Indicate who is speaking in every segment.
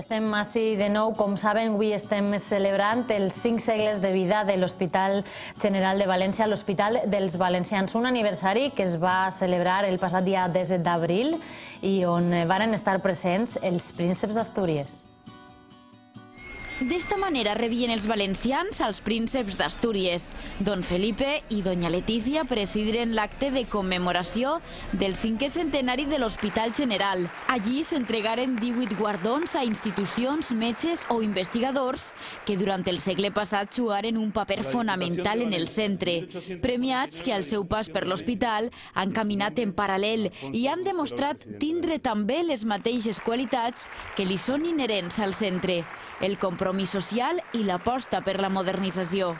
Speaker 1: Estem ací de nou. Com saben, avui estem celebrant els 5 segles de vida de l'Hospital General de València, l'Hospital dels Valencians. Un aniversari que es va celebrar el passat dia 17 d'abril i on varen estar presents els prínceps d'Astúries.
Speaker 2: D'esta manera rebien els valencians als prínceps d'Astúries. Don Felipe i doña Letícia presidiren l'acte de commemoració del 5è centenari de l'Hospital General. Allí s'entregaren 18 guardons a institucions, metges o investigadors que durant el segle passat jugaren un paper fonamental en el centre. Premiats que al seu pas per l'hospital han caminat en paral·lel i han demostrat tindre també les mateixes qualitats que li són inherents al centre: el compromís social i l'aposta per la modernització.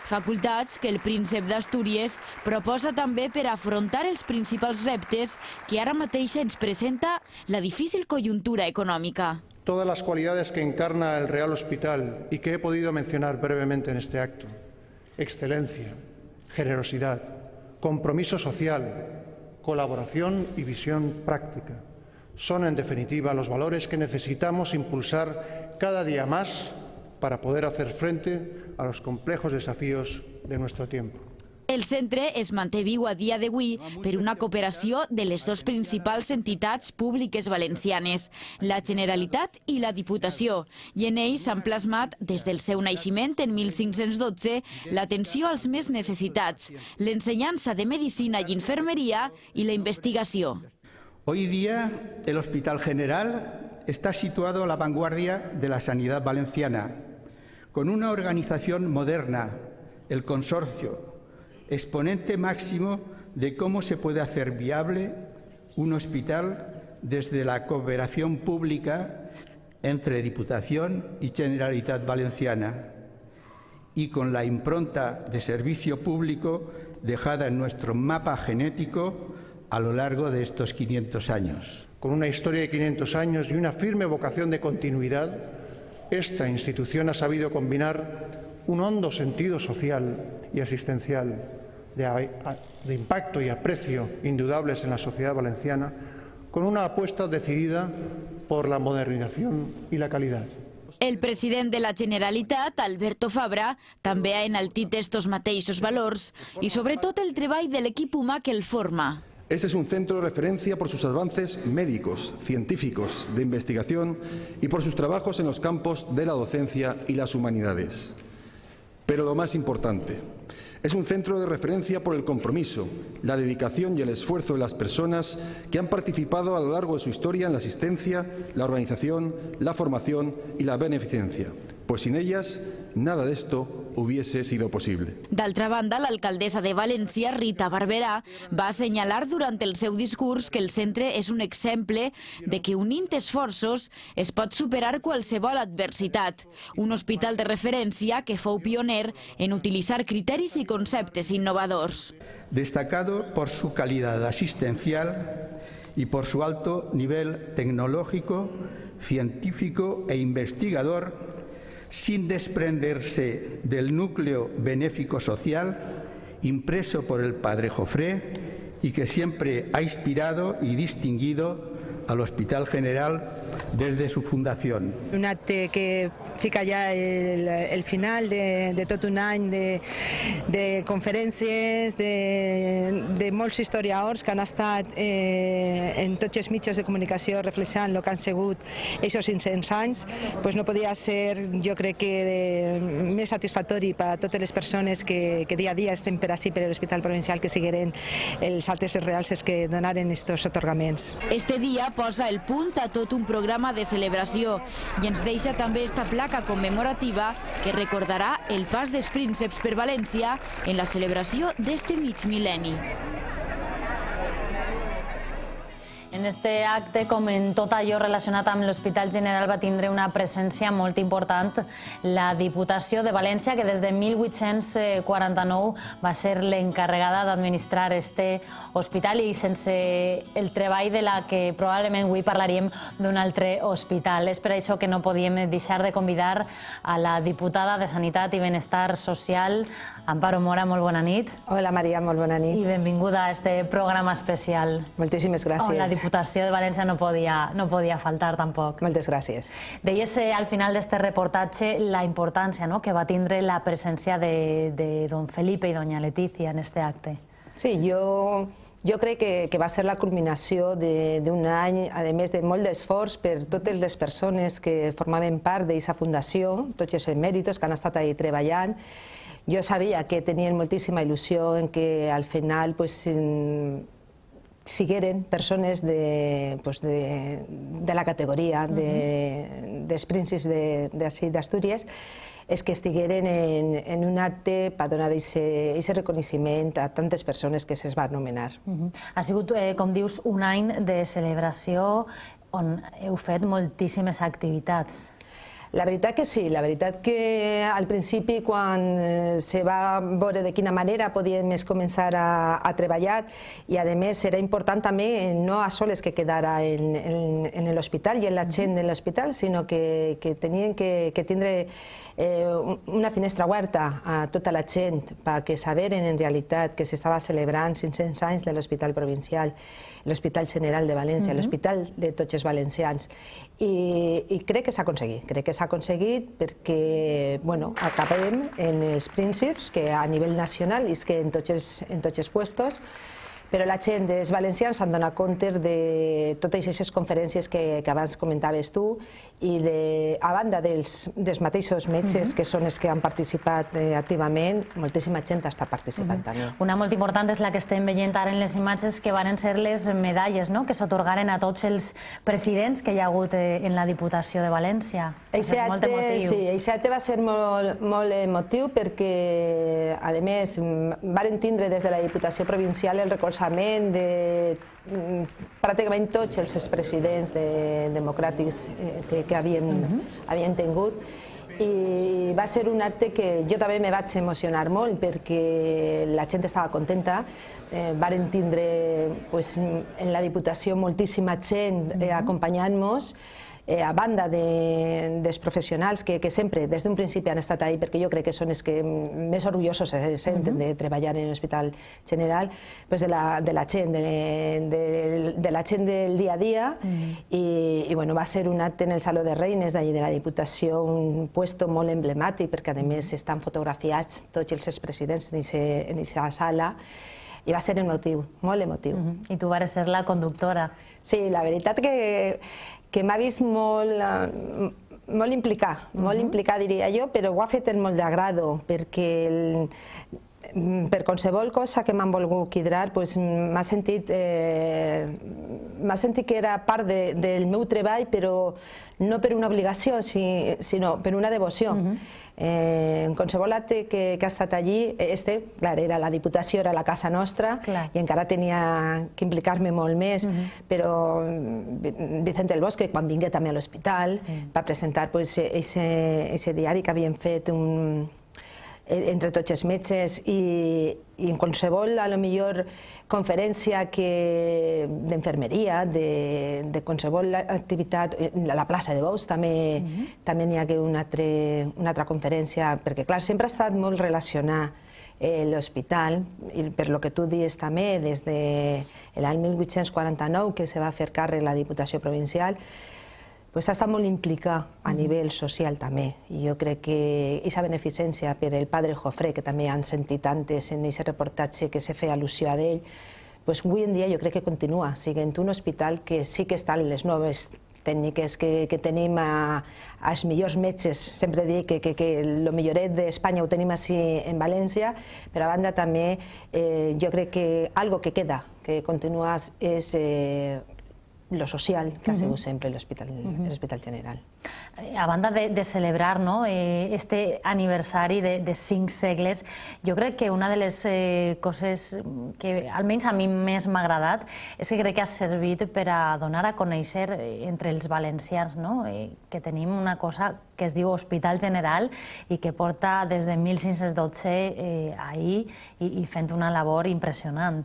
Speaker 2: Facultats que el príncep d'Astúries proposa també per afrontar els principals reptes que ara mateix ens presenta la difícil conjuntura econòmica.
Speaker 3: Todas las cualidades que encarna el Real Hospital y que he podido mencionar brevemente en este acto: excelencia, generosidad, compromiso social, colaboración y visión práctica. Son, en definitiva, los valores que necesitamos impulsar cada día más para poder hacer frente a los complejos desafíos de nuestro tiempo.
Speaker 2: El centre es manté viu a dia d'avui per una cooperació de les dues principals entitats públiques valencianes, la Generalitat i la Diputació, i en ells s'han plasmat des del seu naixement en 1512 l'atenció als més necessitats, l'ensenyança de medicina i infermeria i la investigació.
Speaker 4: Hoy día el Hospital General está situado a la vanguardia de la sanidad valenciana, con una organización moderna, el Consorcio, exponente máximo de cómo se puede hacer viable un hospital desde la cooperación pública entre Diputación y Generalitat Valenciana, y con la impronta de servicio público dejada en nuestro mapa genético a lo largo de estos 500 años.
Speaker 3: Con una historia de 500 años y una firme vocación de continuidad, esta institución ha sabido combinar un hondo sentido social y asistencial, de impacto y aprecio indudables en la sociedad valenciana, con una apuesta decidida por la modernización y la calidad.
Speaker 2: El president de la Generalitat, Alberto Fabra, també ha enaltit estos mateixos valors i sobretot el treball de l'equip humà que el forma.
Speaker 5: Este es un centro de referencia por sus avances médicos, científicos, de investigación y por sus trabajos en los campos de la docencia y las humanidades. Pero lo más importante, es un centro de referencia por el compromiso, la dedicación y el esfuerzo de las personas que han participado a lo largo de su historia en la asistencia, la organización, la formación y la beneficencia, pues sin ellas nada de esto hubiese sido posible.
Speaker 2: D'altra banda, l'alcaldessa de València, Rita Barberà, va assenyalar durant el seu discurs que el centre és un exemple de que unint esforços es pot superar qualsevol adversitat. Un hospital de referència que fou pioner en utilitzar criteris i conceptes innovadors.
Speaker 4: Destacado por su calidad asistencial y por su alto nivel tecnológico, científico e investigador, sin desprenderse del núcleo benéfico social impreso por el padre Jofré y que siempre ha inspirado y distinguido al Hospital General desde su fundación.
Speaker 6: Un acte que fica ja el final de tot un any de conferències, de molts historiadors que han estat en tots els mitjans de comunicació reflexionant el que han sigut aquests 500 anys. No podia ser, jo crec que més satisfactori per a totes les persones que dia a dia estem per ací, per l'Hospital Provincial, que sigueren els altres reals els que donaren aquests atorgaments.
Speaker 2: Este dia posa el punt a tot un programa de celebració i ens deixa també esta placa commemorativa que recordarà el pas dels prínceps per València en la celebració d'este mig mil·lenni.
Speaker 1: En este acte, com en tot allò relacionat amb l'Hospital General, va tindre una presència molt important la Diputació de València, que des de 1849 va ser l'encarregada d'administrar este hospital, i sense el treball de la que probablement avui parlaríem d'un altre hospital. És per això que no podíem deixar de convidar a la diputada de Sanitat i Benestar Social, Amparo Mora. Molt bona nit.
Speaker 6: Hola, Maria, molt bona nit.
Speaker 1: I benvinguda a este programa especial.
Speaker 6: Moltíssimes gràcies.
Speaker 1: Diputació de València no podia faltar tampoc.
Speaker 6: Moltes gràcies.
Speaker 1: Deies al final d'aquest reportatge la importància que va tindre la presència de don Felipe i doña Leticia en aquest acte.
Speaker 6: Sí, jo crec que va ser la culminació d'un any, a més de molt d'esforç per totes les persones que formaven part d'aquesta fundació, tots els emèritos que han estat ahí treballant. Jo sabia que tenien moltíssima il·lusió en que al final sigueren persones de la categoria dels prínceps d'Astúries, és que estigueren en un acte per donar aquest reconeixement a tantes persones que se'ls va anomenar.
Speaker 1: Ha sigut, com dius, un any de celebració on heu fet moltíssimes activitats.
Speaker 6: La veritat que sí, la veritat que al principi quan se va veure de quina manera podíem començar a treballar i a més era important també no a soles que quedara en l'hospital i en la gent de l'hospital, sinó que tenien que tindre una finestra oberta a tota la gent perquè saberen en realitat que s'estava celebrant 500 anys de l'Hospital Provincial, l'Hospital General de València, l'hospital de tots els valencians. I crec que s'ha aconseguit perquè acabem en els prínceps que a nivell nacional és que en tots els puestos, però la gent dels valencians s'han donat compte de totes aquestes conferències que abans comentaves tu i a banda dels mateixos metges que són els que han participat activament, moltíssima gent està participant també.
Speaker 1: Una molt important és la que estem veient ara en les imatges que van ser les medalles que s'atorgaren a tots els presidents que hi ha hagut en la Diputació de València.
Speaker 6: Sí, aquest acte va ser molt emotiu perquè a més varen tindre des de la Diputació Provincial el recolzament de pràcticament tots els expresidents democràtics que havien tingut i va ser un acte que jo també me vaig emocionar molt perquè la gent estava contenta. Varen tindre en la Diputació moltíssima gent acompanyant-nos, a banda dels professionals que sempre des d'un principi han estat ahí perquè jo crec que són els que més orgullosos se senten de treballar en l'Hospital General, de la gent del dia a dia i va ser un acte en el Saló de Reines d'allí de la Diputació, un puesto molt emblemàtic perquè a més estan fotografiats tots els expresidents en aquesta sala i va ser emotiu, molt emotiu.
Speaker 1: I tu vas ser la conductora.
Speaker 6: Sí, la veritat que m'ha vist molt implicar diria jo, però ho ha fet amb molt d'agrado perquè per qualsevol cosa que m'han volgut quidrar m'ha sentit que era part del meu treball, però no per una obligació sinó per una devoció. En qualsevol acte que ha estat allí, clar, era la Diputació, era la casa nostra i encara tenia que implicar-me molt més, però Vicente del Bosque, quan vingué també a l'hospital, va presentar aquest diari que havien fet entre tots els metges i en qualsevol, a lo millor, conferència d'infermeria, de qualsevol activitat, a la plaça de Bous també n'hi ha una altra conferència, perquè clar, sempre ha estat molt relacionat l'hospital, i per lo que tu dius també, des de l'any 1849 que se va fer càrrec la Diputació Provincial, ha estat molt implicat a nivell social també. I jo crec que aquesta beneficència per el padre Jofré, que també han sentit antes en aquest reportatge que se feia al·lusió a ell, avui en dia jo crec que continua sent un hospital que sí que estan les noves tècniques que tenim als millors metges. Sempre dic que el milloret d'Espanya ho tenim així en València, però a banda també jo crec que algo que queda, que continua és lo social que ha sigut sempre l'Hospital General.
Speaker 1: A banda de celebrar este aniversari de 5 segles, jo crec que una de les coses que almenys a mi més m'ha agradat és que crec que ha servit per a donar a conèixer entre els valencians que tenim una cosa que es diu Hospital General i que porta des de 1512 ahir i fent una labor impressionant.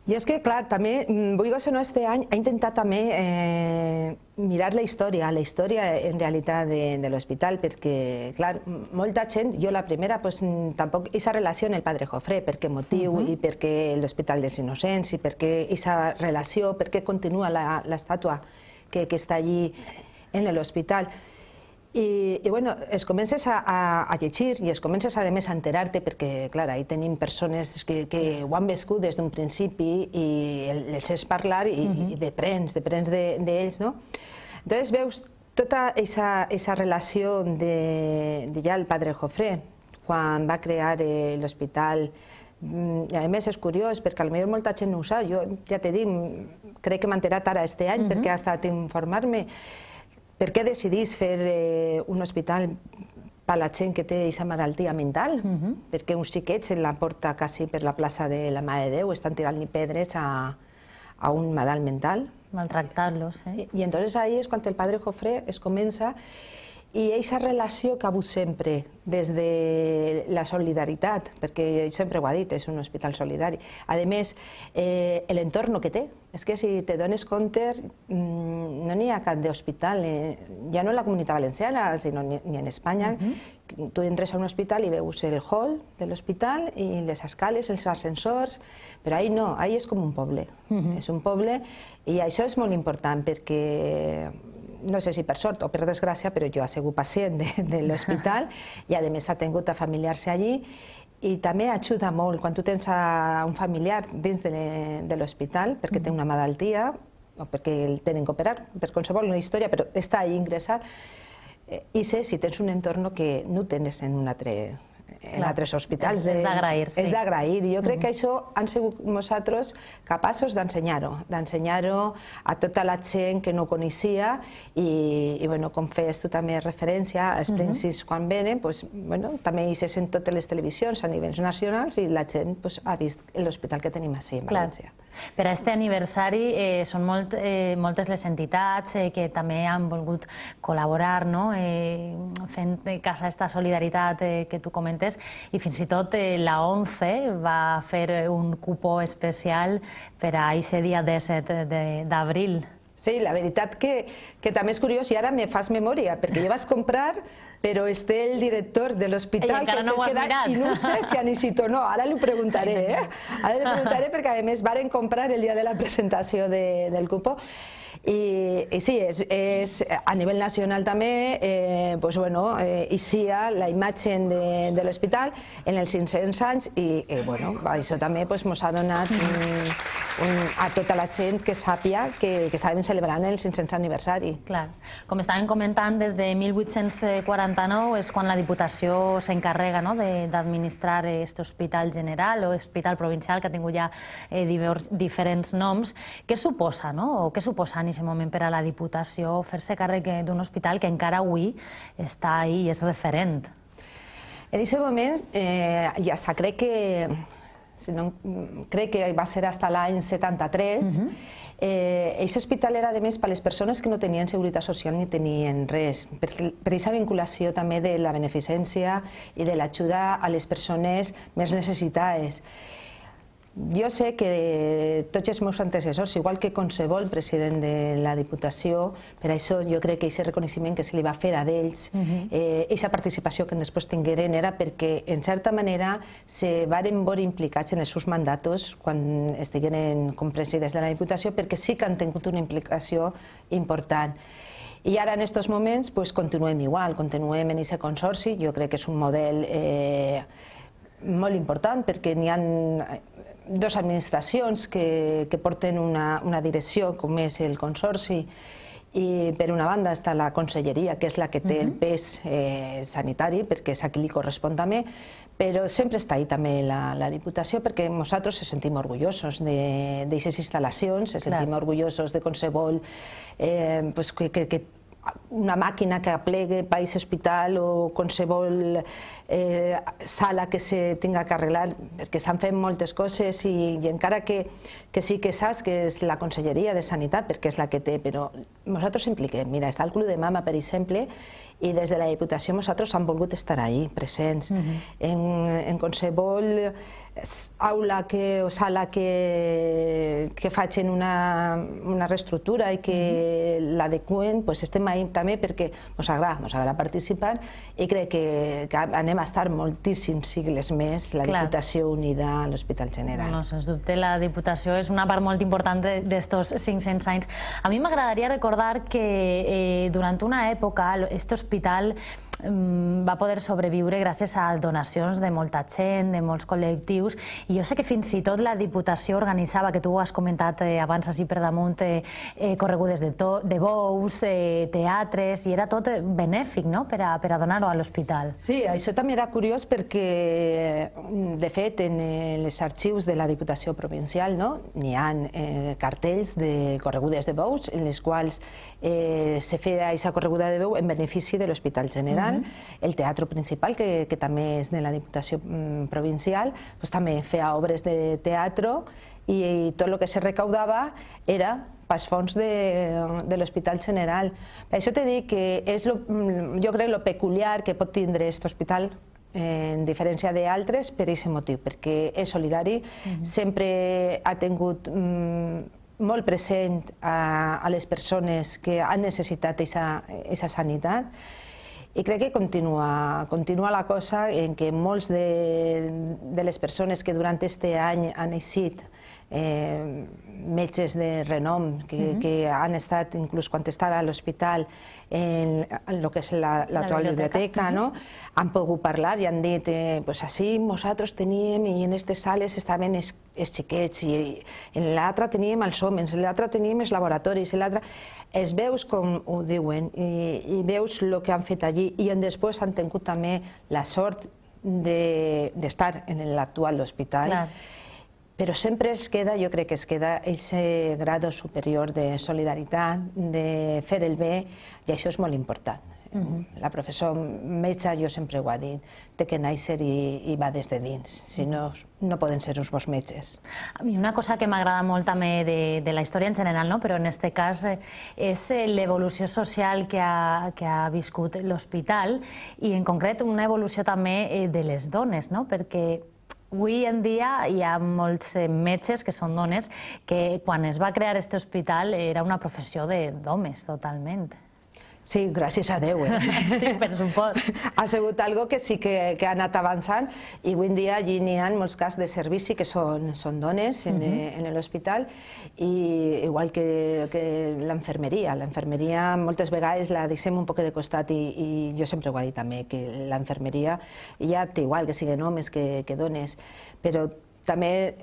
Speaker 6: I és que, clar, també, vulguis o no, este any ha intentat també mirar la història en realitat de l'hospital, perquè, clar, molta gent, jo la primera, tampoc aquesta relació amb el Padre Jofré, per què motiu, i per què l'Hospital dels Innocents, i per què aquesta relació, per què continua l'estàtua que està allí en l'hospital. I bueno, es comences a llegir i es comences a més a enterar-te perquè, clar, ahí tenim persones que ho han viscut des d'un principi i els és parlar i deprens d'ells, no? Entonces veus tota aquesta relació de ja el Padre Jofré, quan va crear l'hospital. I a més és curiós perquè potser molta gent no ho sap, jo ja t'he dit, crec que m'he enterat ara este any perquè ha estat a informar-me. Per què decidís fer un hospital per a la gent que té aquesta malaltia mental? Perquè uns xiquets en la porta quasi per la plaça de la Mare de Déu estan tirant-li pedres a un malalt mental.
Speaker 1: Maltractar-los,
Speaker 6: I entonces ahí és quan el Padre Jofré es comença i aquesta relació que ha hagut sempre, des de la solidaritat, perquè ell sempre ho ha dit, és un hospital solidari. A més, l'entorn que té, és que si te dones compte, no n'hi ha cap d'hospital, ja no en la Comunitat Valenciana, sinó ni en Espanya. Tu entres a un hospital i veus el hall de l'hospital i les escales, els ascensors, però ahí no, ahí és com un poble. És un poble i això és molt important perquè no sé si per sort o per desgràcia, però jo he sigut pacient de l'hospital i a més ha tingut a familiars allí i també ajuda molt quan tu tens un familiar dins de l'hospital perquè té una malaltia o perquè el tenen que operar, per qualsevol història, però està allà ingressat i sé si tens un entorn que no tens en altres hospitals.
Speaker 1: És d'agrair, sí.
Speaker 6: És d'agrair. Jo crec que això han sigut nosaltres capaços d'ensenyar-ho a tota la gent que no coneixia i com feies tu també referència, els principis quan venen, també hi se sent totes les televisions a nivells nacionals i la gent ha vist l'hospital que tenim així, en València.
Speaker 1: Per a aquest aniversari són moltes les entitats que també han volgut col·laborar, fent cas a aquesta solidaritat que tu comentes, i fins i tot la ONCE va fer un cupó especial per a aquest dia 17 d'abril.
Speaker 6: Sí, la veritat que també és curiós i ara me fas memòria, perquè jo vaig comprar, però té el director de l'hospital que s'ha quedat i no sé si ha necessito o no, ara li preguntaré, Ara li preguntaré perquè a més varen comprar el dia de la presentació del cupó. I sí, a nivell nacional també, hi sia la imatge de l'hospital en els 500 anys i això també ens ha donat a tota la gent que sàpiga que estàvem celebrant el 500 aniversari.
Speaker 1: Clar. Com estàvem comentant, des de 1849 és quan la Diputació s'encarrega d'administrar aquest hospital general o hospital provincial, que ha tingut ja diferents noms. Què suposa, o què suposa en aquest moment per a la Diputació fer-se càrrec d'un hospital que encara avui està ahí i és referent?
Speaker 6: En aquest moment, ja està, crec que va ser fins l'any 73, aquest hospital era, a més, per a les persones que no tenien seguretat social ni tenien res, per aquesta vinculació també de la beneficència i de l'ajuda a les persones més necessitades. Jo sé que tots els meus antecessors, igual que qualsevol president de la Diputació, per això jo crec que aquest reconeixement que se li va fer a ells, aquesta participació que després tingueren era perquè, en certa manera, se varen veure implicats en els seus mandatos quan estigueren com presidents de la Diputació, perquè sí que han tingut una implicació important. I ara, en aquests moments, continuem igual, continuem en aquest consorci. Jo crec que és un model molt important perquè n'hi ha dues administracions que porten una direcció, com és el Consorci, i per una banda està la Conselleria, que és la que té el pes sanitari, perquè és a qui li correspon també, però sempre està ahí també la Diputació, perquè nosaltres ens sentim orgullosos d'aquestes instal·lacions, ens sentim orgullosos de qualsevol una màquina que aplegue per aquest hospital o qualsevol sala que se tinga que arreglar, perquè s'han fet moltes coses i encara que sí que saps que és la Conselleria de Sanitat, perquè és la que té, però nosaltres impliquem. Mira, està el Club de Mama, per exemple, i des de la Diputació nosaltres hem volgut estar ahí, presents. En qualsevol aula o sala que facin una reestructura i que l'adeqüen, estem ahí també perquè ens agrada participar i crec que anem a estar moltíssims sigles més, la Diputació unida a l'Hospital General.
Speaker 1: No, sens dubte, la Diputació és una part molt important d'estos 500 anys. A mi m'agradaria recordar que durant una època aquest hospital va poder sobreviure gràcies a donacions de molta gent, de molts col·lectius, i jo sé que fins i tot la Diputació organitzava, que tu ho has comentat abans així per damunt, corregudes de bous, teatres, i era tot benèfic per a donar-ho a l'hospital.
Speaker 6: Sí, això també era curiós perquè, de fet, en els arxius de la Diputació Provincial n'hi ha cartells de corregudes de bous en les quals se feia aquesta correguda de bou en benefici de l'Hospital General. El Teatre Principal, que també és de la Diputació Provincial, també feia obres de teatre i tot el que se recaudava era pels fons de l'Hospital General. Per això t'he dit que és, jo crec, el peculiar que pot tindre aquest hospital en diferència d'altres per aquest motiu, perquè és solidari, sempre ha tingut molt present a les persones que han necessitat aquesta sanitat. I crec que continua la cosa en què molts de les persones que durant aquest any han eixit metges de renom que han estat, inclús quan estava a l'hospital, en el que és l'actual biblioteca, han pogut parlar i han dit així nosaltres teníem i en aquestes sales estaven els xiquets i en l'altra teníem els homes, en l'altra teníem els laboratoris, en l'altra... Es veus com ho diuen i veus el que han fet allí i després han tingut també la sort d'estar en l'actual hospital. Però sempre els queda, jo crec que es queda aquest grado superior de solidaritat, de fer el bé, i això és molt important. La professor metge, jo sempre ho ha dit, té que néixer i va des de dins, si no, no poden ser uns bons metges.
Speaker 1: A mi una cosa que m'agrada molt també de la història en general, però en aquest cas és l'evolució social que ha viscut l'hospital i en concret una evolució també de les dones, perquè avui en dia hi ha molts metges que són dones que quan es va crear aquest hospital era una professió d'homes totalment.
Speaker 6: Sí, gràcies a Déu.
Speaker 1: Sí, per supost.
Speaker 6: Ha sigut algo que sí que ha anat avançant i avui en dia allí n'hi ha molts casos de servici que són dones en l'hospital, i igual que l'enfermeria. L'enfermeria moltes vegades la deixem un poc de costat i jo sempre ho he dit també, que l'enfermeria ja té igual que siguin homes que dones, però també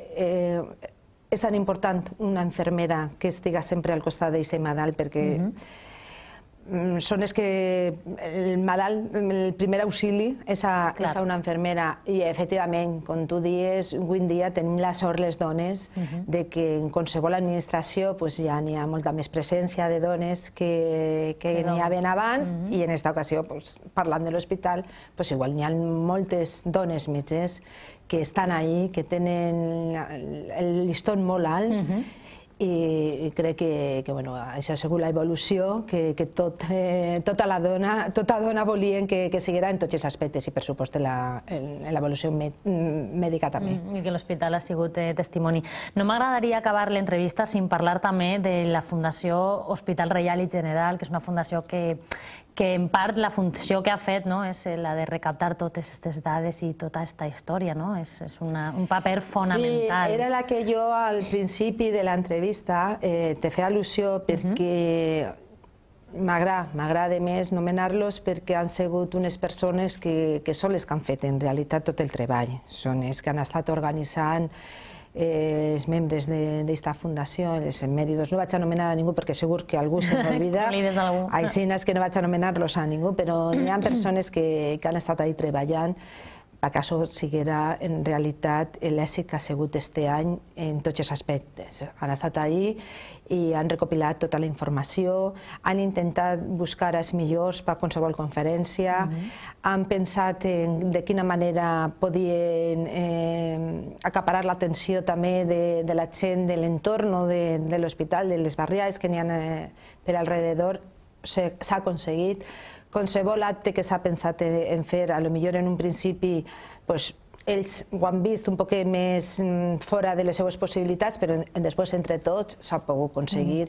Speaker 6: és tan important una infermera que estiga sempre al costat d'aquest malalt, perquè són els que el malalt, el primer auxili és a una infermera, i efectivament, com tu dius, avui en dia tenim la sort les dones de que en qualsevol administració ja n'hi ha molta més presència de dones que n'hi havia abans, i en aquesta ocasió, parlant de l'hospital, igual n'hi ha moltes dones metges que estan ahí, que tenen el llistó molt alt, i crec que això ha sigut l'evolució que tota dona volien que siguera en tots els aspectes, i per supost l'evolució mèdica també.
Speaker 1: I que l'hospital ha sigut testimoni. No m'agradaria acabar l'entrevista sin parlar també de la Fundació Hospital Reial i General, que és una fundació que en part la funció que ha fet és la de recaptar totes aquestes dades i tota aquesta història. És un paper fonamental.
Speaker 6: Sí, era la que jo al principi de l'entrevista te feia al·lusió, perquè m'agrada més nomenar-los perquè han sigut unes persones que són les que han fet en realitat tot el treball. Són els que han estat organitzant els membres d'esta fundació, els emèritos. No vaig anomenar a ningú perquè segur que algú se m'olvida. Així és que no vaig anomenar-los a ningú, però hi ha persones que han estat ahí treballant perquè això siguera en realitat l'èxit que ha sigut aquest any en tots els aspectes. Han estat ahí i han recopilat tota la informació, han intentat buscar els millors per a qualsevol conferència, han pensat en de quina manera podien acaparar l'atenció també de la gent de l'entorn de l'hospital, de les barriades que n'hi ha per alrededor. S'ha aconseguit. qualsevol acte que s'ha pensat en fer, potser en un principi ells ho han vist un poc més fora de les seues possibilitats, però després entre tots s'ha pogut aconseguir.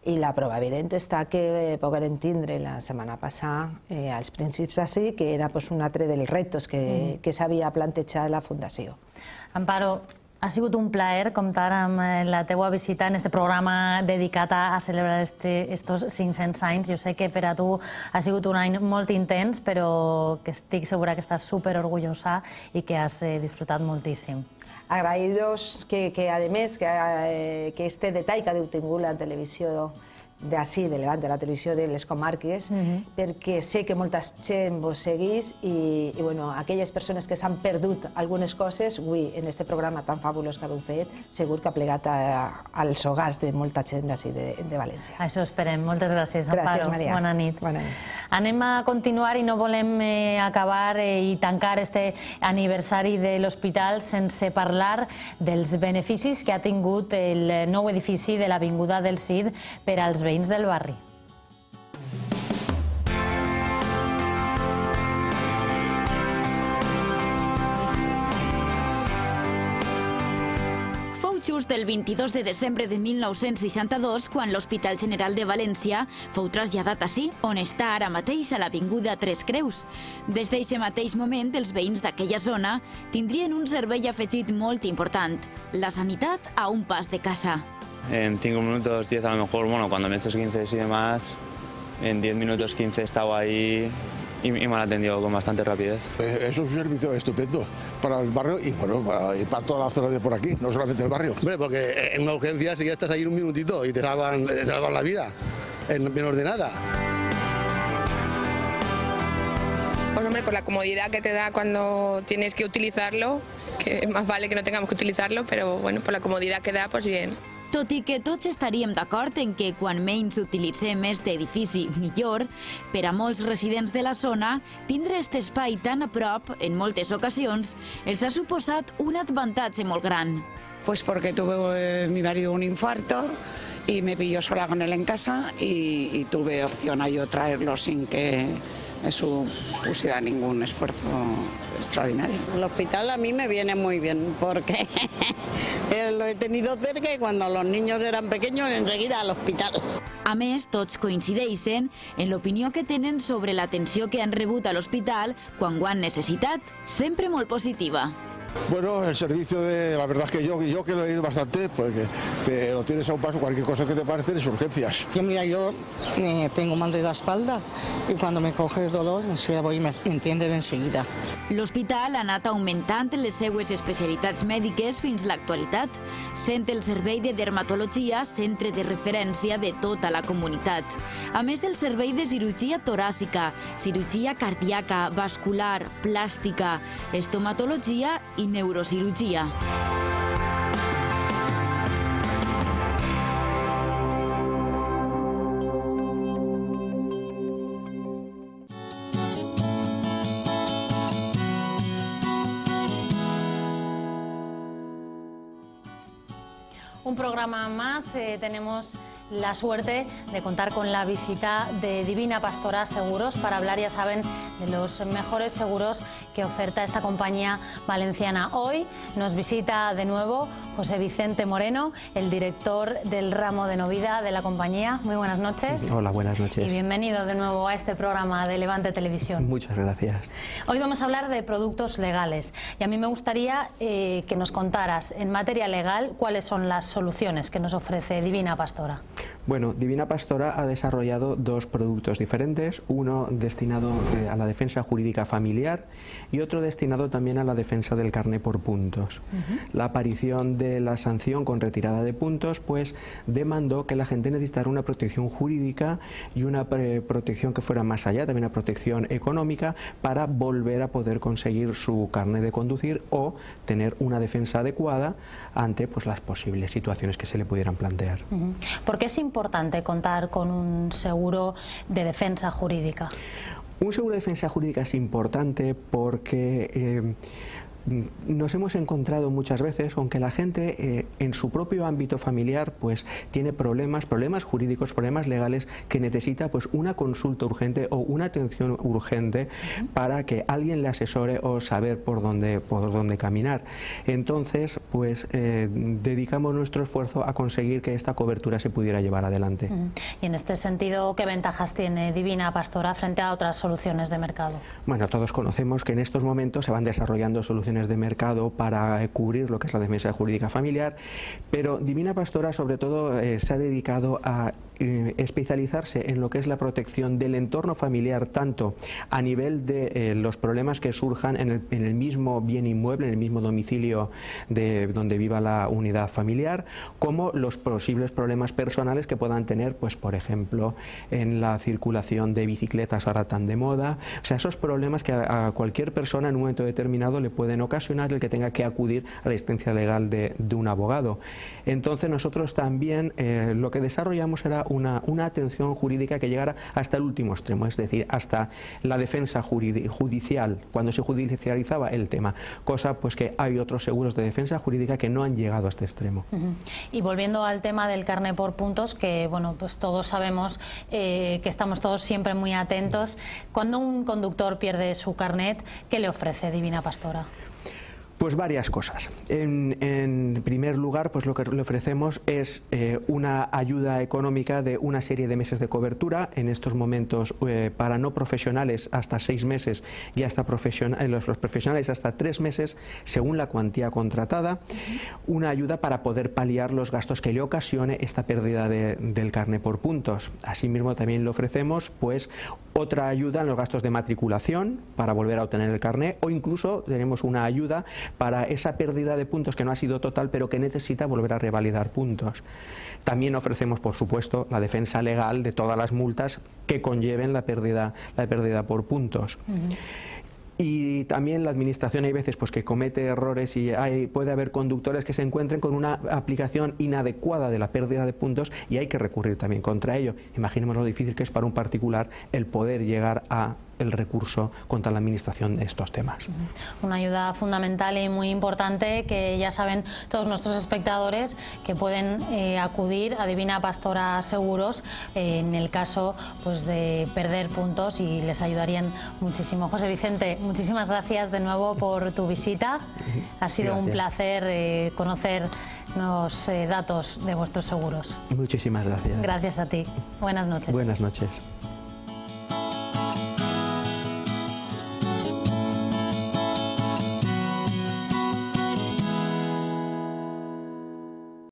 Speaker 6: I la prova evident està que pogueren tindre la setmana passada als principis d'ací, que era un altre dels reptes que s'havia plantejat la Fundació.
Speaker 1: Amparo, ha sigut un plaer comptar amb la teua visita en aquest programa dedicat a celebrar estos 500 anys. Jo sé que per a tu ha sigut un any molt intens, però que estic segura que estàs superorgullosa i que has disfrutat moltíssim.
Speaker 6: Agraïdos que a més, que este detall que havia tingut la televisió d'ací, de Levant, de la televisió de les comarques, perquè sé que molta gent vos seguís i aquelles persones que s'han perdut algunes coses, avui, en aquest programa tan fabulós que heu fet, segur que ha plegat als hogars de molta gent d'ací, de València.
Speaker 1: Això esperem. Moltes gràcies, Amparo.
Speaker 6: Gràcies, Maria.
Speaker 1: Bona nit.
Speaker 6: Bona nit.
Speaker 1: Anem a continuar i no volem acabar i tancar este aniversari de l'hospital sense parlar dels beneficis que ha tingut el nou edifici de l'Avinguda del Cid per als veïns del barri.
Speaker 2: Just el 22 de desembre de 1962, quan l'Hospital General de València fou traslladat ací, on està ara mateix a l'Avinguda Tres Creus. Des d'aquest mateix moment, els veïns d'aquella zona tindrien un servei afegit molt important, la sanitat a un pas de casa.
Speaker 7: En 5 minutos, 10 a lo mejor, bueno, cuando me he hecho 15 y demás, en 10 minutos, 15 estaba ahí y me han atendido con bastante rapidez.
Speaker 8: Es un servicio estupendo para el barrio y para toda la zona de por aquí, no solamente el barrio.
Speaker 9: Hombre, porque en una urgencia si ya estás ahí en un minutito y te salvan la vida, en menos de nada.
Speaker 10: Pues hombre, por la comodidad que te da cuando tienes que utilizarlo, que más vale que no tengamos que utilizarlo, pero bueno, por la comodidad que da, pues bien.
Speaker 2: Tot i que tots estaríem d'acord en que quan menys utilitzem aquest edifici, millor, per a molts residents de la zona, tindre aquest espai tan a prop, en moltes ocasions, els ha suposat un avantatge molt gran.
Speaker 11: Pues porque tuve mi marido un infarto y me pilló sola con él en casa y tuve opción a yo traerlo sin que me supusiera ningún esfuerzo extraordinario.
Speaker 12: El hospital a mí me viene muy bien porque lo he tenido cerca y cuando los niños eran pequeños enseguida al hospital.
Speaker 2: A més, tots coincideixen en l'opinió que tenen sobre l'atenció que han rebut a l'hospital quan ho han necessitat, sempre molt positiva.
Speaker 8: Bueno, el servicio la verdad es que yo que lo he ido bastante, porque te lo tienes a un paso, cualquier cosa que te parecen es urgencias.
Speaker 12: Yo tengo mal de la espalda y cuando me coge el dolor, enseguida voy y me entienden enseguida.
Speaker 2: L'hospital ha anat augmentant les seues especialitats mèdiques fins a l'actualitat, sent el servei de dermatologia centre de referència de tota la comunitat. A més del servei de cirurgia toràcica, cirurgia cardíaca, vascular, plàstica, estomatologia i neurocirurgia.
Speaker 1: Un programa más, tenemos la suerte de contar con la visita de Divina Pastora Seguros para hablar, ya saben, de los mejores seguros que oferta esta compañía valenciana. Hoy nos visita de nuevo José Vicente Moreno, el director del ramo de Novida de la compañía. Muy buenas noches.
Speaker 13: Hola, buenas noches.
Speaker 1: Y bienvenido de nuevo a este programa de Levante Televisión.
Speaker 13: Muchas gracias.
Speaker 1: Hoy vamos a hablar de productos legales y a mí me gustaría que nos contaras en materia legal cuáles son las soluciones que nos ofrece Divina Pastora.
Speaker 13: Bueno, Divina Pastora ha desarrollado dos productos diferentes, uno destinado a la defensa jurídica familiar y otro destinado también a la defensa del carné por puntos. La aparición de la sanción con retirada de puntos pues demandó que la gente necesitara una protección jurídica y una protección que fuera más allá, también una protección económica para volver a poder conseguir su carné de conducir o tener una defensa adecuada ante pues las posibles situaciones que se le pudieran plantear.
Speaker 1: ¿Por qué es importante contar con un seguro de defensa jurídica?
Speaker 13: Un seguro de defensa jurídica es importante porque nos hemos encontrado muchas veces con que la gente en su propio ámbito familiar pues tiene problemas jurídicos, problemas legales, que necesita pues una consulta urgente o una atención urgente para que alguien le asesore o saber por dónde caminar. Entonces pues dedicamos nuestro esfuerzo a conseguir que esta cobertura se pudiera llevar adelante.
Speaker 1: Y en este sentido, ¿qué ventajas tiene Divina Pastora frente a otras soluciones de mercado?
Speaker 13: Bueno, todos conocemos que en estos momentos se van desarrollando soluciones de mercado para cubrir lo que es la defensa jurídica familiar, pero Divina Pastora sobre todo se ha dedicado a especializarse en lo que es la protección del entorno familiar, tanto a nivel de los problemas que surjan en el mismo bien inmueble, en el mismo domicilio de donde viva la unidad familiar, como los posibles problemas personales que puedan tener, pues por ejemplo, en la circulación de bicicletas ahora tan de moda. O sea, esos problemas que a cualquier persona en un momento determinado le pueden ocasionar el que tenga que acudir a la asistencia legal de un abogado. Entonces nosotros también lo que desarrollamos era una atención jurídica que llegara hasta el último extremo, es decir, hasta la defensa judicial, cuando se judicializaba el tema, cosa pues que hay otros seguros de defensa jurídica que no han llegado a este extremo.
Speaker 1: Y volviendo al tema del carné por puntos, que bueno, pues todos sabemos que estamos todos siempre muy atentos. Cuando un conductor pierde su carnet, ¿qué le ofrece Divina Pastora?
Speaker 13: Pues varias cosas. En primer lugar, pues lo que le ofrecemos es una ayuda económica de una serie de meses de cobertura, en estos momentos para no profesionales hasta 6 meses y hasta los profesionales hasta 3 meses según la cuantía contratada, una ayuda para poder paliar los gastos que le ocasione esta pérdida del carné por puntos. Asimismo también le ofrecemos pues otra ayuda en los gastos de matriculación para volver a obtener el carné, o incluso tenemos una ayuda para esa pérdida de puntos que no ha sido total pero que necesita volver a revalidar puntos. También ofrecemos, por supuesto, la defensa legal de todas las multas que conlleven la pérdida por puntos. Y también la administración hay veces pues que comete errores y puede haber conductores que se encuentren con una aplicación inadecuada de la pérdida de puntos y hay que recurrir también contra ello. Imaginemos lo difícil que es para un particular el poder llegar a el recurso contra la administración de estos temas.
Speaker 1: Una ayuda fundamental y muy importante que ya saben todos nuestros espectadores que pueden acudir a Divina Pastora Seguros en el caso pues de perder puntos y les ayudarían muchísimo. José Vicente, muchísimas gracias de nuevo por tu visita. Ha sido un placer conocer los datos de vuestros seguros.
Speaker 13: Muchísimas gracias.
Speaker 1: Gracias a ti. Buenas noches.
Speaker 13: Buenas noches.